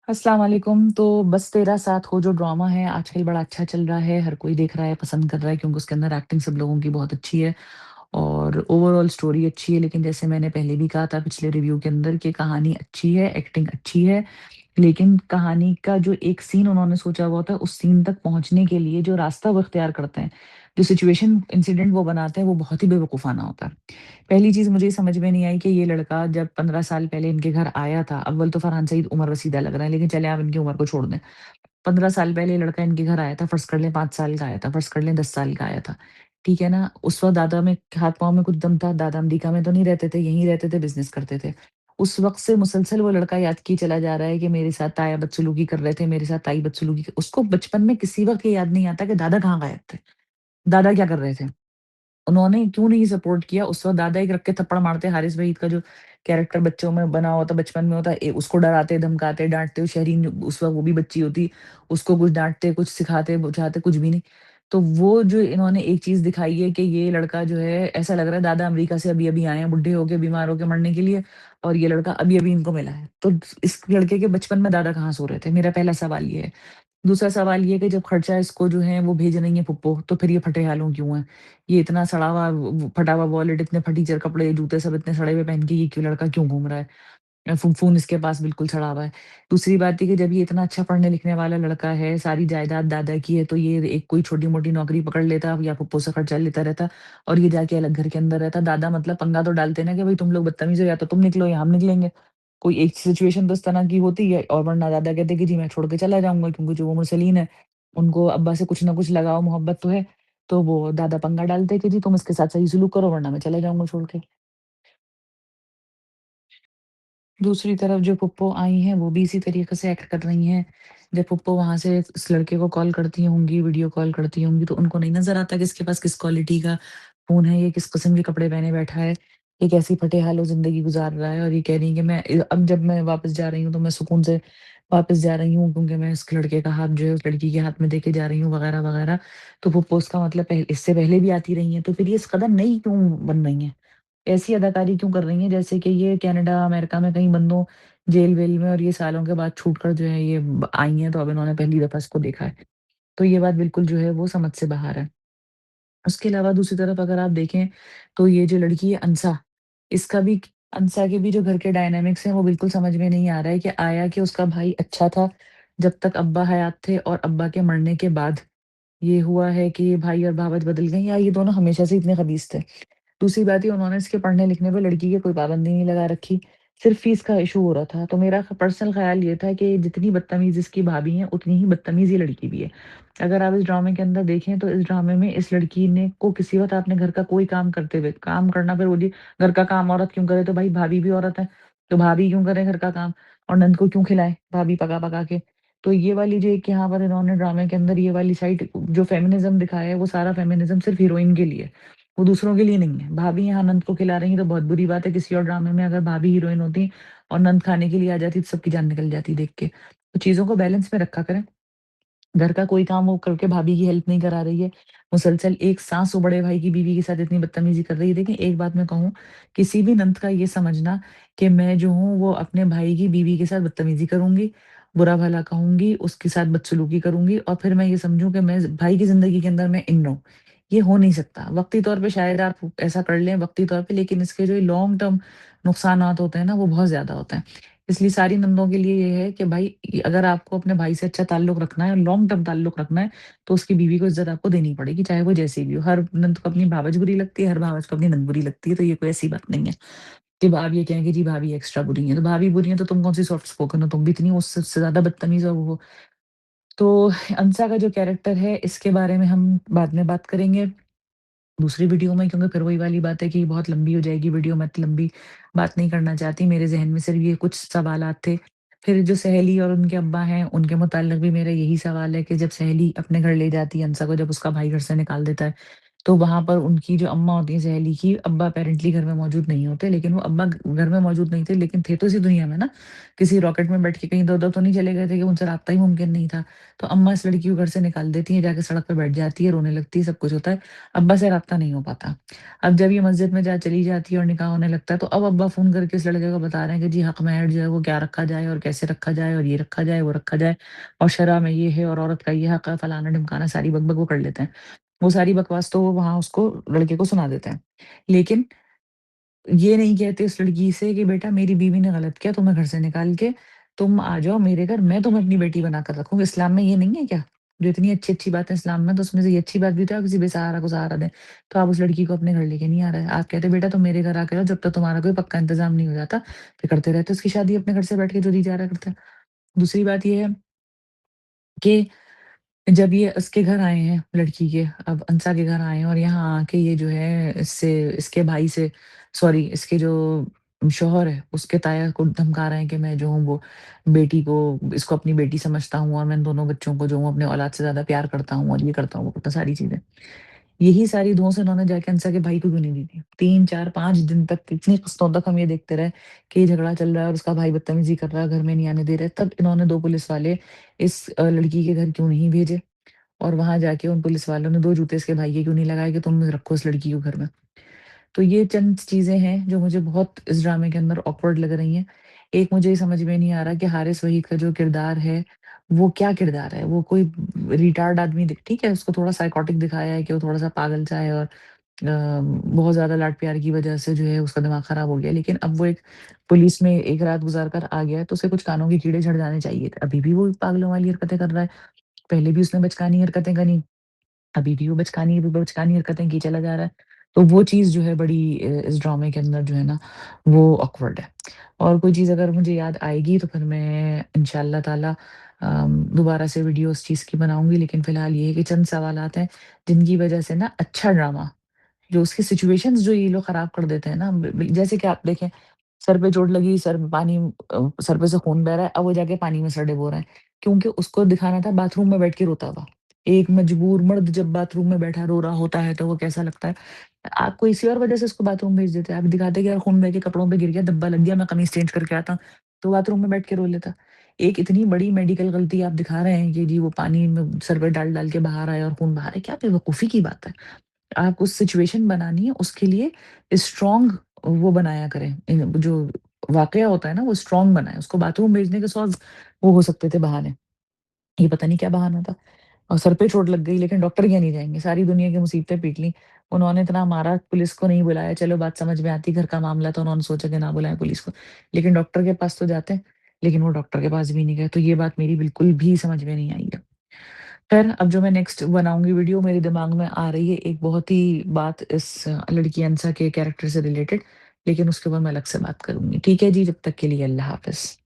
अस्सलाम वालेकुम। तो बस तेरा साथ हो जो ड्रामा है आजकल बड़ा अच्छा चल रहा है, हर कोई देख रहा है, पसंद कर रहा है क्योंकि उसके अंदर एक्टिंग सब लोगों की बहुत अच्छी है और ओवरऑल स्टोरी अच्छी है। लेकिन जैसे मैंने पहले भी कहा था पिछले रिव्यू के अंदर कि कहानी अच्छी है, एक्टिंग अच्छी है, लेकिन कहानी का जो एक सीन उन्होंने सोचा हुआ होता है, उस सीन तक पहुँचने के लिए जो रास्ता वो इख्तियार करते हैं, जो सिचुएशन इंसिडेंट वो बनाते हैं, वो बहुत ही बेवकूफ़ाना होता है। पहली चीज़ मुझे ये समझ में नहीं आई कि ये लड़का जब 15 साल पहले इनके घर आया था, अव्वल तो फरहान सईद उम्र रसीदा लग रहा है, लेकिन चलें आप इनकी उम्र को छोड़ दें। 15 साल पहले ये लड़का इनके घर आया था, फ़र्ज़ कर लें 5 साल का आया था, फ़र्ज़ कर लें 10 साल का आया था, ठीक है ना? उस वक़्त दादा में हाथ-पाँव में कुछ दम था, दादा अमेरिका में तो नहीं रहते थे, यहीं रहते थे, बिज़नेस करते थे। उस वक़्त से मुसलसल वो लड़का याद किए चला जा रहा है कि मेरे साथ ताया बदसलूकी कर रहे थे, मेरे साथ ताई बदसलूकी उसको बचपन में किसी वक़्त ये याद नहीं आता कि दादा कहाँ गायब थे? दादा क्या कर रहे थे? उन्होंने क्यों नहीं सपोर्ट किया? उस वक़्त दादा एक रख के थप्पड़ मारते, हारिस वहीद का जो कैरेक्टर बच्चों में बना हुआ था, बचपन में होता है, उसको डराते, धमकाते, डाँटते, शहरीन उस वक़्त वो भी बच्ची होती, उसको कुछ डाँटते, कुछ सिखाते, बुझाते, कुछ भी नहीं। तो वो जो इन्होंने एक चीज़ दिखाई है कि ये लड़का जो है ऐसा लग रहा है दादा अमेरिका से अभी-अभी आए हैं, बुड्ढे होके, बीमार होके मरने के लिए और ये लड़का अभी-अभी इनको मिला है। तो इस लड़के के बचपन में दादा कहाँ सो रहे थे? मेरा पहला सवाल ये है। दूसरा सवाल ये कि जब खर्चा इसको जो है वो भेज रही है फुप्पो, तो फिर ये फटे-हालों क्यों है? ये इतना सड़ा हुआ फटा हुआ वॉलेट, इतने फटीचर कपड़े, जूते सब इतने सड़े हुए पहन के ये क्यों लड़का क्यों घूम रहा है? फ़ोन इसके पास बिल्कुल सड़ा हुआ है। दूसरी बात ये कि जब ये इतना अच्छा पढ़ने-लिखने वाला लड़का है, सारी जायदाद दादा की है, तो ये एक कोई छोटी-मोटी नौकरी पकड़ लेता या फुप्पो से खर्चा लेता रहता और ये जाके अलग घर के अंदर रहता। दादा मतलब पंगा तो डालते ना कि भई तुम लोग बदतमीज़ हो या तो तुम निकलो या हम निकलेंगे। कोई एक सिचुएशन तो इस तरह की होती है और वरना दादा कहते कि जी मैं छोड़ के चला जाऊँगा क्योंकि जो वो मुरसलीन है, उनको अब्बा से कुछ ना कुछ लगाव मोहब्बत तो है। तो वो दादा पंगा डालते कि जी तुम इसके साथ सही सलूक करो वरना मैं चला जाऊँगा छोड़ के। दूसरी तरफ जो फुप्पो आई हैं, वो भी इसी तरीके से एक्ट कर रही हैं। जब फुप्पो वहाँ से इस लड़के को कॉल करती होंगी, वीडियो कॉल करती होंगी, तो उनको नहीं नज़र आता कि इसके पास किस क्वालिटी का फ़ोन है, ये किस किस्म के कपड़े पहने बैठा है, ये कैसी फटे-हालों ज़िंदगी गुज़ार रहा है और ये कह रही है कि अब जब मैं वापस जा रही हूँ, तो मैं सुकून से वापस जा रही हूँ क्योंकि मैं इस लड़के का हाथ जो है, उस लड़की के हाथ में देके जा रही हूँ वगैरह-वगैरह। तो फुप्पो इसका मतलब इससे पहले भी आती रही हैं, तो फिर ये इस कदर नई क्यों बन रही हैं? ऐसी अदाकारी क्यों कर रही हैं जैसे कि ये कनाडा, अमेरिका में कहीं बंदों जेल-वेल में और ये सालों के बाद छूट कर जो है ये आई हैं, तो अब इन्होंने पहली दफ़ा इसको देखा है। तो ये बात बिल्कुल जो है वो समझ से बाहर है। उसके अलावा दूसरी तरफ अगर आप देखें, तो ये जो लड़की है अंसा, इसका भी अंसा के भी जो घर के डायनामिक्स हैं वो बिल्कुल समझ में नहीं आ रहा है कि आया कि उसका भाई अच्छा था, जब तक अब्बा हयात थे और अब्बा के मरने के बाद ये हुआ है कि भाई और भावच बदल गई या ये दोनों हमेशा से इतने खबीज़ थे। दूसरी बात ये उन्होंने इसके पढ़ने-लिखने पे लड़की की कोई पाबंदी नहीं लगा रखी, सिर्फ़ फ़ीस का इश्यू हो रहा था। तो मेरा पर्सनल ख़्याल ये था कि जितनी बदतमीज़ इसकी भाभी हैं, उतनी ही बदतमीज़ ये लड़की भी है। अगर आप इस ड्रामे के अंदर देखें तो इस ड्रामे में इस लड़की ने को किसी वक़्त आपने घर का कोई काम करते हुए काम करना फिर बोलिए घर का काम औरत क्यों करे? तो भाई भाभी भी औरत है, तो भाभी क्यों करे घर का काम और नंद को क्यों खिलाए भाभी पका-पका के? तो ये वाली जो एक यहाँ पर इन्होंने ड्रामे के अंदर ये वाली साइड जो फ़ेमिनिज़्म दिखाया है, वो सारा फ़ेमिनिज़्म सिर्फ़ हीरोइन के लिए है। वो दूसरों के लिए नहीं है। भाभी यहाँ नंद को खिला रही हैं तो बहुत बुरी बात है, किसी और ड्रामे में अगर भाभी हीरोइन होती और नंद खाने के लिए आ जाती तो सबकी जान निकल जाती देख के। तो चीज़ों को बैलेंस में रखा करें। घर का कोई काम वो करके भाभी की हेल्प नहीं करा रही है। मुसलसल एक सास वो बड़े भाई की बीवी के साथ इतनी बदतमीज़ी कर रही है। देखिए एक बात मैं कहूँ, किसी भी नंद का ये समझना कि मैं जो हूँ वो अपने भाई की बीवी के साथ बदतमीज़ी करूँगी, बुरा-भला कहूँगी, उसके साथ बदसलूकी करूँगी और फिर मैं ये समझूँ कि मैं भाई की ज़िंदगी के अंदर मैं इन रहूँ। ये हो नहीं सकता। वक़्ती तौर पे शायद आप ऐसा कर लें वक़्ती तौर पे, लेकिन इसके जो लॉन्ग टर्म नुकसानात होते हैं ना, वो बहुत ज़्यादा होते हैं। इसलिए सारी नंदों के लिए ये है कि भाई अगर आपको अपने भाई से अच्छा ताल्लुक रखना है, लॉन्ग टर्म ताल्लुक रखना है, तो उसकी बीवी को इज़्ज़त आपको देनी पड़ेगी, चाहे वो जैसी भी हो। हर नंद को अपनी भावच बुरी लगती है, हर भावच को अपनी नंद बुरी लगती है, तो ये कोई ऐसी बात नहीं है कि आप ये कहें कि जी भाभी एक्स्ट्रा बुरी हैं, तो भाभी बुरी हैं तो तुम कौन-सी सॉफ्ट स्पोकन हो, तुम भी इतनी उससे ज़्यादा बदतमीज़ हो वो। तो अंसा का जो कैरेक्टर है, इसके बारे में हम बाद में बात करेंगे। दूसरी वीडियो में, क्योंकि फिर वही वाली बात है कि बहुत लंबी हो जाएगी वीडियो, मैं इतनी लंबी बात नहीं करना चाहती। मेरे ज़हन में सिर्फ़ ये कुछ सवालात थे। फिर जो सहेली और उनके अब्बा हैं, उनके मुताल्लिक़ भी मेरा यही सवाल है कि जब सहेली अपने घर ले जाती है अंसा को, जब उसका भाई घर से निकाल देता है, तो वहाँ पर उनकी जो अम्मा होती हैं सहेली की, अब्बा अपेरेंटली घर में मौजूद नहीं होते, लेकिन वो अब्बा घर में मौजूद नहीं थे, लेकिन थे तो इसी दुनिया में ना। किसी रॉकेट में बैठ के कहीं इधर-उधर तो नहीं चले गए थे कि उनसे राब्ता ही मुमकिन नहीं था। तो अम्मा इस लड़की को घर से निकाल देती हैं, जाके सड़क पे बैठ जाती है, रोने लगती है, सब कुछ होता है। अब्बा से राब्ता नहीं हो पाता। अब जब ये मस्जिद में जा चली जाती है और निकाह होने लगता है, तो अब अब्बा फ़ोन करके उस लड़के को बता रहे हैं कि जी हक़ महर जो है वो क्या रखा जाए और कैसे रखा जाए और ये रखा जाए, वो रखा जाए और शरअ में ये है और औरत का ये हक़ है, फलाना-ढिमकाना सारी बक-बक वो कर लेते हैं। वो सारी बकवास तो वो वहाँ उसको लड़के को सुना देते हैं। लेकिन ये नहीं कहते उस लड़की से कि बेटा मेरी बीवी ने गलत किया, तुम्हें घर से निकाल के तुम आ जाओ मेरे घर, मैं तुम्हें अपनी बेटी बनाकर रखूँगी। इस्लाम में ये नहीं है क्या? जो इतनी अच्छी-अच्छी बातें इस्लाम में, तो उसमें से ये अच्छी बात भी तो है किसी बेसहारा को सहारा दें। तो आप उस लड़की को अपने घर लेके नहीं आ रहे। आप कहते बेटा तुम मेरे घर आके रहो जब तक तुम्हारा कोई पक्का इंतज़ाम नहीं हो जाता। फिर करते रहते उसकी शादी अपने घर से बैठ के जो जी जा रहा करते हैं। दूसरी बात ये है कि जब ये उसके घर आए हैं लड़की के, अब अंसा के घर आए हैं और यहाँ आके ये जो है इससे इसके भाई से सॉरी इसके जो शौहर है, उसके ताया को धमका रहे हैं कि मैं जो हूँ वो बेटी को इसको अपनी बेटी समझता हूँ और मैं इन दोनों बच्चों को जो हूँ अपने औलाद से ज़्यादा प्यार करता हूँ और ये करता हूँ, वो करता सारी चीज़ें। यही सारी धौंस इन्होंने जाके अंसा के भाई को क्यों नहीं दी थी? 3, 4, 5 दिन तक इतनी किस्तों तक हम ये देखते रहे कि ये झगड़ा चल रहा है और उसका भाई बदतमीज़ी कर रहा है, घर में नहीं आने दे रहे। तब इन्होंने 2 पुलिस वाले इस लड़की के घर क्यों नहीं भेजे? और वहाँ जाके उन पुलिस वालों ने 2 जूते इसके भाई के क्यों नहीं लगाए कि तुम रखो इस लड़की को घर में। तो ये चंद चीज़ें हैं जो मुझे बहुत इस ड्रामे के अंदर ऑकवर्ड लग रही हैं। एक मुझे ये समझ में नहीं आ रहा कि हारिस वहीद का जो किरदार है, वो क्या किरदार है? वो कोई रिटार्ड आदमी दिख ठीक है, उसको थोड़ा साइकोटिक दिखाया है कि वो थोड़ा-सा पागल-सा है और बहुत ज़्यादा लाड-प्यार की वज़ह से जो है उसका दिमाग खराब हो गया। लेकिन अब वो एक पुलिस में एक रात गुज़ार कर आ गया है, तो उसे कुछ कानों के कीड़े झड़ जाने चाहिए थे। अभी भी वो पागलों वाली हरकतें कर रहा है। पहले भी उसने बचकानी हरकतें करी। अभी भी वो बचकानी हरकतें की चला जा रहा है। तो वो चीज़ जो है बड़ी इस ड्रामे के अंदर जो है ना, वो ऑकवर्ड है। और कोई चीज़ अगर मुझे याद आएगी तो फिर मैं इंशाअल्लाह ताला दोबारा से वीडियो उस चीज़ की बनाऊँगी। लेकिन फ़िलहाल ये है कि चंद सवालात हैं, जिनकी वज़ह से ना अच्छा ड्रामा जो उसकी सिचुएशंस जो ये लोग खराब कर देते हैं ना, ब ब जैसे कि आप देखें, सर पे चोट लगी, सर में पानी सर पे से खून बह रहा है, अब वो जाके पानी में सर डुबो रहा है, क्योंकि उसको दिखाना था बाथरूम में बैठ के रोता हुआ। एक मजबूर मर्द जब बाथरूम में बैठा रो रहा होता है, तो वो कैसा लगता है? आप किसी और वजह से उसको बाथरूम भेज देते, आप दिखाते कि यार खून बह के कपड़ों पे गिर गया, धब्बा लग गया, मैं कमीज़ चेंज करके आता, तो बाथरूम में बैठ के रो लेता। एक इतनी बड़ी मेडिकल गलती आप दिखा रहे हैं कि जी वो पानी में सर पे डाल-डाल के बहा रहा है और खून बहा रहा है, क्या बेवकूफ़ी की बात है। आप उस सिचुएशन बनानी है, उसके लिए स्ट्रॉन्ग वो बनाया करें। जो वाकया होता है ना, वो स्ट्रॉन्ग बनाएँ। उसको बाथरूम भेजने के 100 वो हो सकते थे बहाने। ये पता नहीं क्या बहाना था। और सर पे चोट लग गई, लेकिन डॉक्टर क्या नहीं जाएँगे, सारी दुनिया की मुसीबतें पीट लीं। उन्होंने इतना मारा, पुलिस को नहीं बुलाया, चलो बात समझ में आती, घर का मामला था, उन्होंने सोचा कि ना बुलाएँ पुलिस को। लेकिन डॉक्टर के पास तो जाते हैं, लेकिन वो डॉक्टर के पास भी नहीं गए, तो ये बात मेरी बिल्कुल भी समझ में नहीं आई है। ख़ैर, अब जो मैं नेक्स्ट बनाऊँगी वीडियो, मेरे दिमाग में आ रही है एक बहुत ही बात इस लड़की अंसा के कैरेक्टर से रिलेटेड, लेकिन उसके ऊपर मैं अलग से बात करूँगी। ठीक है जी, जब तक के लिए अल्लाह हाफ़िज़।